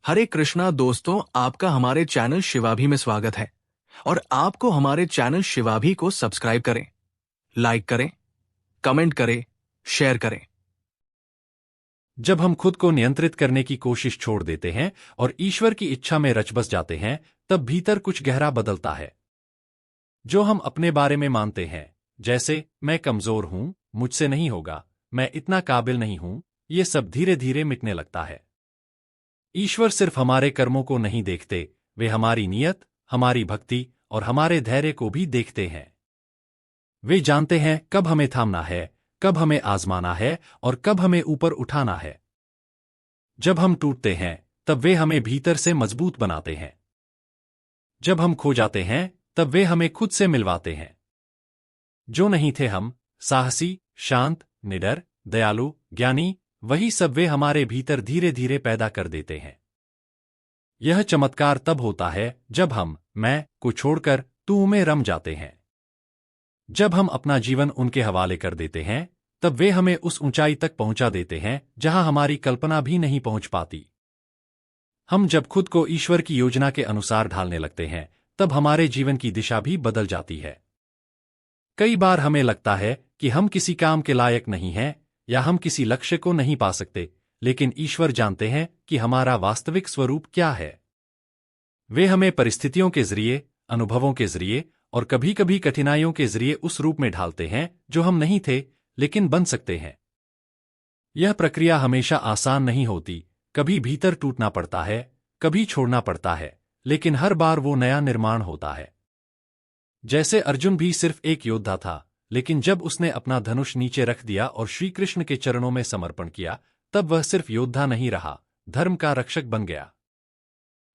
हरे कृष्णा दोस्तों, आपका हमारे चैनल शिवाभी में स्वागत है। और आपको हमारे चैनल शिवाभी को सब्सक्राइब करें, लाइक करें, कमेंट करें, शेयर करें। जब हम खुद को नियंत्रित करने की कोशिश छोड़ देते हैं और ईश्वर की इच्छा में रच बस जाते हैं, तब भीतर कुछ गहरा बदलता है। जो हम अपने बारे में मानते हैं, जैसे मैं कमजोर हूं, मुझसे नहीं होगा, मैं इतना काबिल नहीं हूं, ये सब धीरे धीरे मिटने लगता है। ईश्वर सिर्फ हमारे कर्मों को नहीं देखते, वे हमारी नीयत, हमारी भक्ति और हमारे धैर्य को भी देखते हैं। वे जानते हैं कब हमें थामना है, कब हमें आजमाना है और कब हमें ऊपर उठाना है। जब हम टूटते हैं, तब वे हमें भीतर से मजबूत बनाते हैं। जब हम खो जाते हैं, तब वे हमें खुद से मिलवाते हैं। जो नहीं थे हम, साहसी, शांत, निडर, दयालु, ज्ञानी, वही सब वे हमारे भीतर धीरे धीरे पैदा कर देते हैं। यह चमत्कार तब होता है जब हम मैं को छोड़कर तू में रम जाते हैं। जब हम अपना जीवन उनके हवाले कर देते हैं, तब वे हमें उस ऊंचाई तक पहुंचा देते हैं जहां हमारी कल्पना भी नहीं पहुंच पाती। हम जब खुद को ईश्वर की योजना के अनुसार ढालने लगते हैं, तब हमारे जीवन की दिशा भी बदल जाती है। कई बार हमें लगता है कि हम किसी काम के लायक नहीं हैं या हम किसी लक्ष्य को नहीं पा सकते, लेकिन ईश्वर जानते हैं कि हमारा वास्तविक स्वरूप क्या है। वे हमें परिस्थितियों के जरिए, अनुभवों के जरिए और कभी कभी कठिनाइयों के जरिए उस रूप में ढालते हैं जो हम नहीं थे, लेकिन बन सकते हैं। यह प्रक्रिया हमेशा आसान नहीं होती, कभी भीतर टूटना पड़ता है, कभी छोड़ना पड़ता है, लेकिन हर बार वो नया निर्माण होता है। जैसे अर्जुन भी सिर्फ एक योद्धा था, लेकिन जब उसने अपना धनुष नीचे रख दिया और श्री कृष्ण के चरणों में समर्पण किया, तब वह सिर्फ योद्धा नहीं रहा, धर्म का रक्षक बन गया।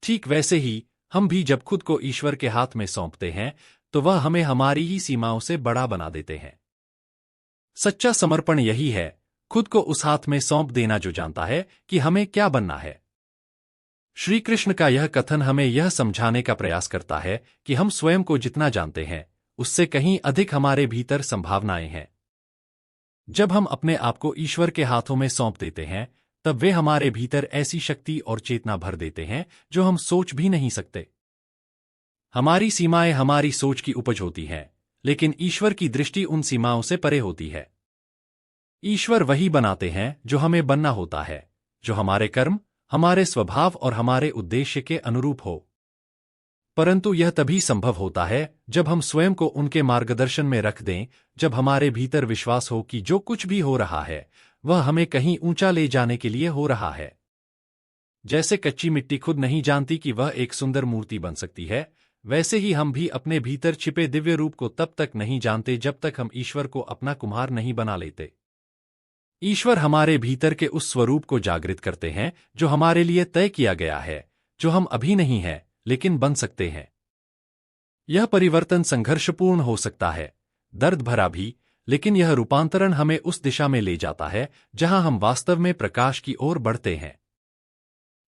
ठीक वैसे ही हम भी जब खुद को ईश्वर के हाथ में सौंपते हैं, तो वह हमें हमारी ही सीमाओं से बड़ा बना देते हैं। सच्चा समर्पण यही है, खुद को उस हाथ में सौंप देना जो जानता है कि हमें क्या बनना है। श्री कृष्ण का यह कथन हमें यह समझाने का प्रयास करता है कि हम स्वयं को जितना जानते हैं, उससे कहीं अधिक हमारे भीतर संभावनाएं हैं। जब हम अपने आप को ईश्वर के हाथों में सौंप देते हैं, तब वे हमारे भीतर ऐसी शक्ति और चेतना भर देते हैं जो हम सोच भी नहीं सकते। हमारी सीमाएं हमारी सोच की उपज होती हैं, लेकिन ईश्वर की दृष्टि उन सीमाओं से परे होती है। ईश्वर वही बनाते हैं जो हमें बनना होता है, जो हमारे कर्म, हमारे स्वभाव और हमारे उद्देश्य के अनुरूप हो। परंतु यह तभी संभव होता है जब हम स्वयं को उनके मार्गदर्शन में रख दें, जब हमारे भीतर विश्वास हो कि जो कुछ भी हो रहा है, वह हमें कहीं ऊंचा ले जाने के लिए हो रहा है। जैसे कच्ची मिट्टी खुद नहीं जानती कि वह एक सुंदर मूर्ति बन सकती है, वैसे ही हम भी अपने भीतर छिपे दिव्य रूप को तब तक नहीं जानते जब तक हम ईश्वर को अपना कुम्हार नहीं बना लेते। ईश्वर हमारे भीतर के उस स्वरूप को जागृत करते हैं जो हमारे लिए तय किया गया है, जो हम अभी नहीं हैं, लेकिन बन सकते हैं। यह परिवर्तन संघर्षपूर्ण हो सकता है, दर्द भरा भी, लेकिन यह रूपांतरण हमें उस दिशा में ले जाता है जहां हम वास्तव में प्रकाश की ओर बढ़ते हैं।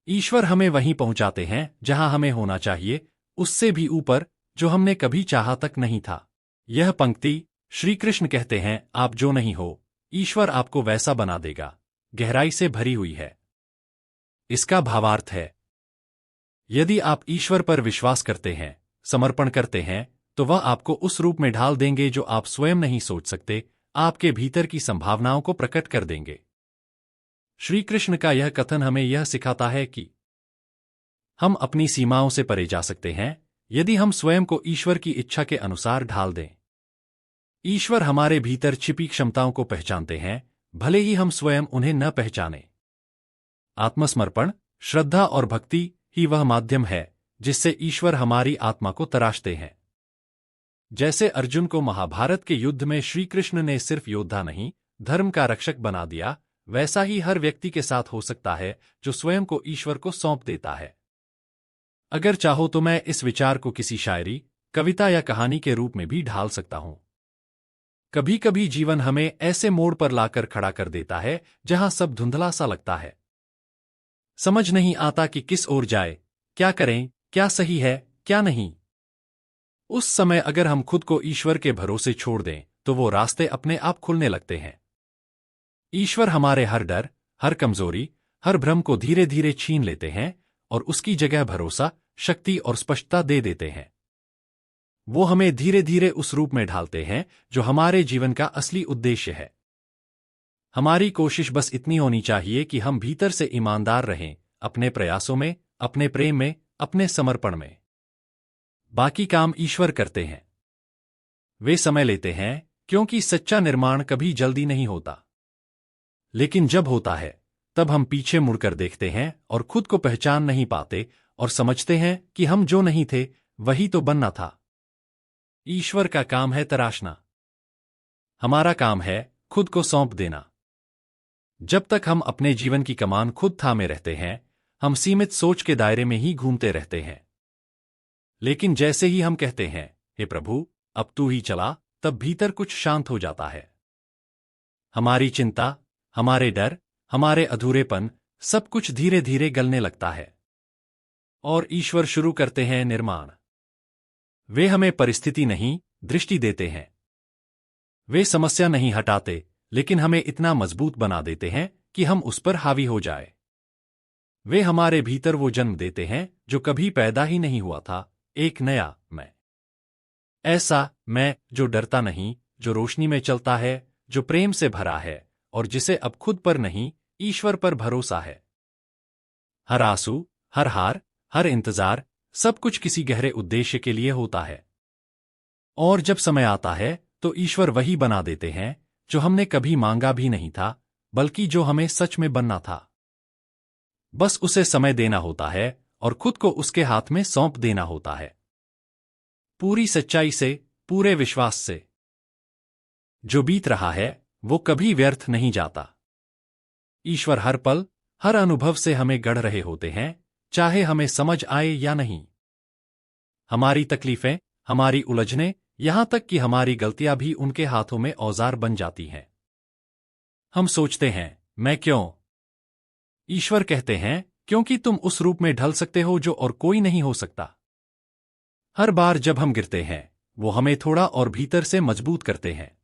ईश्वर हमें वहीं पहुंचाते हैं जहां हमें होना चाहिए, उससे भी ऊपर, जो हमने कभी चाहा तक नहीं था। यह पंक्ति, श्री कृष्ण कहते हैं, आप जो नहीं हो, ईश्वर आपको वैसा बना देगा, गहराई से भरी हुई है। इसका भावार्थ है, यदि आप ईश्वर पर विश्वास करते हैं, समर्पण करते हैं, तो वह आपको उस रूप में ढाल देंगे जो आप स्वयं नहीं सोच सकते, आपके भीतर की संभावनाओं को प्रकट कर देंगे। श्री कृष्ण का यह कथन हमें यह सिखाता है कि हम अपनी सीमाओं से परे जा सकते हैं, यदि हम स्वयं को ईश्वर की इच्छा के अनुसार ढाल दें। ईश्वर हमारे भीतर छिपी क्षमताओं को पहचानते हैं, भले ही हम स्वयं उन्हें न पहचानें। आत्मसमर्पण, श्रद्धा और भक्ति ही वह माध्यम है जिससे ईश्वर हमारी आत्मा को तराशते हैं। जैसे अर्जुन को महाभारत के युद्ध में श्री कृष्ण ने सिर्फ योद्धा नहीं, धर्म का रक्षक बना दिया, वैसा ही हर व्यक्ति के साथ हो सकता है जो स्वयं को ईश्वर को सौंप देता है। अगर चाहो तो मैं इस विचार को किसी शायरी, कविता या कहानी के रूप में भी ढाल सकता हूं। कभी कभी जीवन हमें ऐसे मोड़ पर लाकर खड़ा कर देता है जहां सब धुंधला सा लगता है। समझ नहीं आता कि किस ओर जाए, क्या करें, क्या सही है, क्या नहीं। उस समय अगर हम खुद को ईश्वर के भरोसे छोड़ दें, तो वो रास्ते अपने आप खुलने लगते हैं। ईश्वर हमारे हर डर, हर कमजोरी, हर भ्रम को धीरे धीरे छीन लेते हैं और उसकी जगह भरोसा, शक्ति और स्पष्टता दे देते हैं। वो हमें धीरे धीरे उस रूप में ढालते हैं जो हमारे जीवन का असली उद्देश्य है। हमारी कोशिश बस इतनी होनी चाहिए कि हम भीतर से ईमानदार रहें, अपने प्रयासों में, अपने प्रेम में, अपने समर्पण में। बाकी काम ईश्वर करते हैं। वे समय लेते हैं, क्योंकि सच्चा निर्माण कभी जल्दी नहीं होता। लेकिन जब होता है, तब हम पीछे मुड़कर देखते हैं और खुद को पहचान नहीं पाते और समझते हैं कि हम जो नहीं थे, वही तो बनना था। ईश्वर का काम है तराशना। हमारा काम है खुद को सौंप देना। जब तक हम अपने जीवन की कमान खुद थामे रहते हैं, हम सीमित सोच के दायरे में ही घूमते रहते हैं। लेकिन जैसे ही हम कहते हैं, हे प्रभु, अब तू ही चला, तब भीतर कुछ शांत हो जाता है। हमारी चिंता, हमारे डर, हमारे अधूरेपन, सब कुछ धीरे धीरे गलने लगता है। और ईश्वर शुरू करते हैं निर्माण। वे हमें परिस्थिति नहीं, दृष्टि देते हैं। वे समस्या नहीं हटाते, लेकिन हमें इतना मजबूत बना देते हैं कि हम उस पर हावी हो जाए। वे हमारे भीतर वो जन्म देते हैं जो कभी पैदा ही नहीं हुआ था, एक नया मैं। ऐसा मैं जो डरता नहीं, जो रोशनी में चलता है, जो प्रेम से भरा है और जिसे अब खुद पर नहीं, ईश्वर पर भरोसा है। हर आंसू, हर हार, हर इंतजार, सब कुछ किसी गहरे उद्देश्य के लिए होता है। और जब समय आता है, तो ईश्वर वही बना देते हैं जो हमने कभी मांगा भी नहीं था, बल्कि जो हमें सच में बनना था। बस उसे समय देना होता है और खुद को उसके हाथ में सौंप देना होता है, पूरी सच्चाई से, पूरे विश्वास से। जो बीत रहा है, वो कभी व्यर्थ नहीं जाता। ईश्वर हर पल, हर अनुभव से हमें गढ़ रहे होते हैं, चाहे हमें समझ आए या नहीं। हमारी तकलीफें, हमारी उलझनें, यहां तक कि हमारी गलतियां भी उनके हाथों में औजार बन जाती हैं। हम सोचते हैं, मैं क्यों? ईश्वर कहते हैं, क्योंकि तुम उस रूप में ढल सकते हो जो और कोई नहीं हो सकता। हर बार जब हम गिरते हैं, वो हमें थोड़ा और भीतर से मजबूत करते हैं।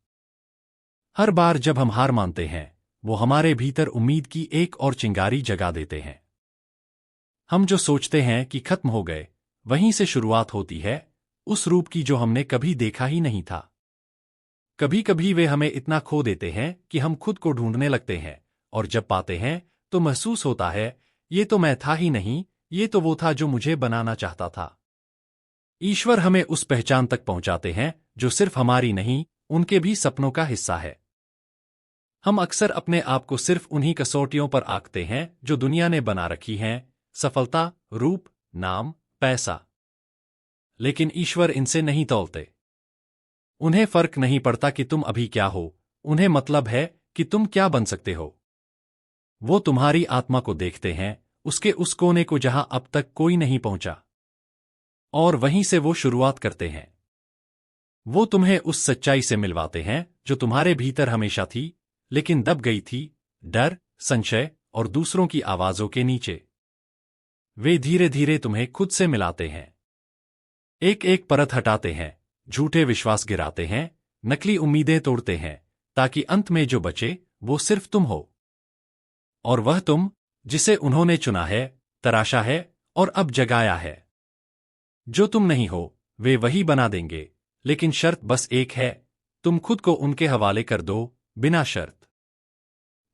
हर बार जब हम हार मानते हैं, वो हमारे भीतर उम्मीद की एक और चिंगारी जगा देते हैं। हम जो सोचते हैं कि खत्म हो गए, वहीं से शुरुआत होती है, उस रूप की जो हमने कभी देखा ही नहीं था। कभी कभी वे हमें इतना खो देते हैं कि हम खुद को ढूंढने लगते हैं, और जब पाते हैं, तो महसूस होता है, ये तो मैं था ही नहीं, ये तो वो था जो मुझे बनाना चाहता था। ईश्वर हमें उस पहचान तक पहुंचाते हैं जो सिर्फ हमारी नहीं, उनके भी सपनों का हिस्सा है। हम अक्सर अपने आप को सिर्फ उन्हीं कसौटियों पर आंकते हैं जो दुनिया ने बना रखी हैं, सफलता, रूप, नाम, पैसा। लेकिन ईश्वर इनसे नहीं तौलते। उन्हें फर्क नहीं पड़ता कि तुम अभी क्या हो, उन्हें मतलब है कि तुम क्या बन सकते हो। वो तुम्हारी आत्मा को देखते हैं, उसके उस कोने को जहां अब तक कोई नहीं पहुंचा, और वहीं से वो शुरुआत करते हैं। वो तुम्हें उस सच्चाई से मिलवाते हैं जो तुम्हारे भीतर हमेशा थी, लेकिन दब गई थी, डर, संशय और दूसरों की आवाजों के नीचे। वे धीरे धीरे तुम्हें खुद से मिलाते हैं। एक एक परत हटाते हैं, झूठे विश्वास गिराते हैं, नकली उम्मीदें तोड़ते हैं, ताकि अंत में जो बचे, वो सिर्फ तुम हो। और वह तुम, जिसे उन्होंने चुना है, तराशा है और अब जगाया है। जो तुम नहीं हो, वे वही बना देंगे, लेकिन शर्त बस एक है, तुम खुद को उनके हवाले कर दो, बिना शर्त।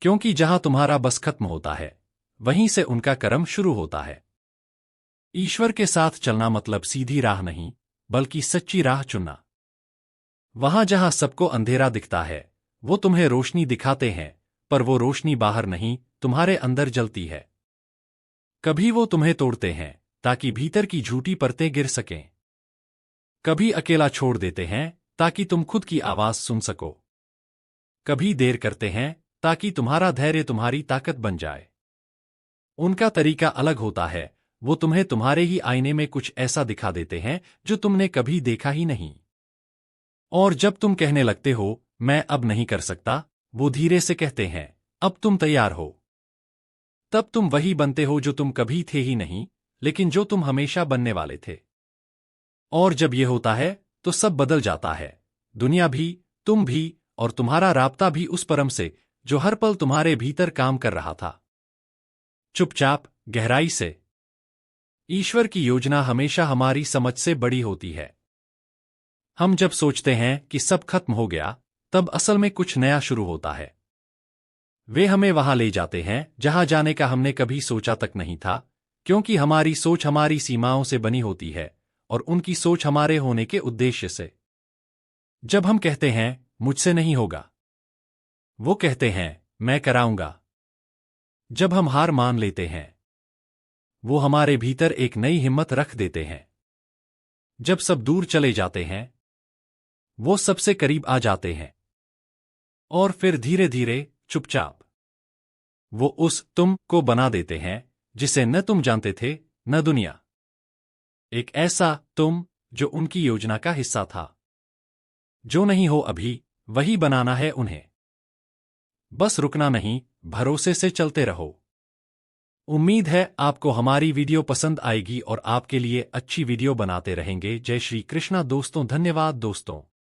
क्योंकि जहां तुम्हारा बस खत्म होता है, वहीं से उनका कर्म शुरू होता है। ईश्वर के साथ चलना मतलब सीधी राह नहीं, बल्कि सच्ची राह चुनना। वहां जहां सबको अंधेरा दिखता है, वो तुम्हें रोशनी दिखाते हैं, पर वो रोशनी बाहर नहीं, तुम्हारे अंदर जलती है। कभी वो तुम्हें तोड़ते हैं, ताकि भीतर की झूठी परतें गिर सकें। कभी अकेला छोड़ देते हैं, ताकि तुम खुद की आवाज सुन सको। कभी देर करते हैं, ताकि तुम्हारा धैर्य तुम्हारी ताकत बन जाए। उनका तरीका अलग होता है, वो तुम्हें तुम्हारे ही आईने में कुछ ऐसा दिखा देते हैं जो तुमने कभी देखा ही नहीं। और जब तुम कहने लगते हो, मैं अब नहीं कर सकता, वो धीरे से कहते हैं, अब तुम तैयार हो। तब तुम वही बनते हो जो तुम कभी थे ही नहीं, लेकिन जो तुम हमेशा बनने वाले थे। और जब ये होता है, तो सब बदल जाता है, दुनिया भी, तुम भी, और तुम्हारा राब्ता भी उस परम से जो हर पल तुम्हारे भीतर काम कर रहा था। चुपचाप, गहराई से। ईश्वर की योजना हमेशा हमारी समझ से बड़ी होती है। हम जब सोचते हैं कि सब खत्म हो गया, तब असल में कुछ नया शुरू होता है। वे हमें वहां ले जाते हैं जहां जाने का हमने कभी सोचा तक नहीं था, क्योंकि हमारी सोच हमारी सीमाओं से बनी होती है और उनकी सोच हमारे होने के उद्देश्य से। जब हम कहते हैं मुझसे नहीं होगा, वो कहते हैं मैं कराऊंगा। जब हम हार मान लेते हैं, वो हमारे भीतर एक नई हिम्मत रख देते हैं। जब सब दूर चले जाते हैं, वो सबसे करीब आ जाते हैं। और फिर धीरे धीरे, चुपचाप, वो उस तुम को बना देते हैं जिसे न तुम जानते थे न दुनिया। एक ऐसा तुम जो उनकी योजना का हिस्सा था। जो नहीं हो अभी, वही बनाना है उन्हें। बस रुकना नहीं, भरोसे से चलते रहो। उम्मीद है आपको हमारी वीडियो पसंद आएगी और आपके लिए अच्छी वीडियो बनाते रहेंगे। जय श्री कृष्णा दोस्तों, धन्यवाद दोस्तों।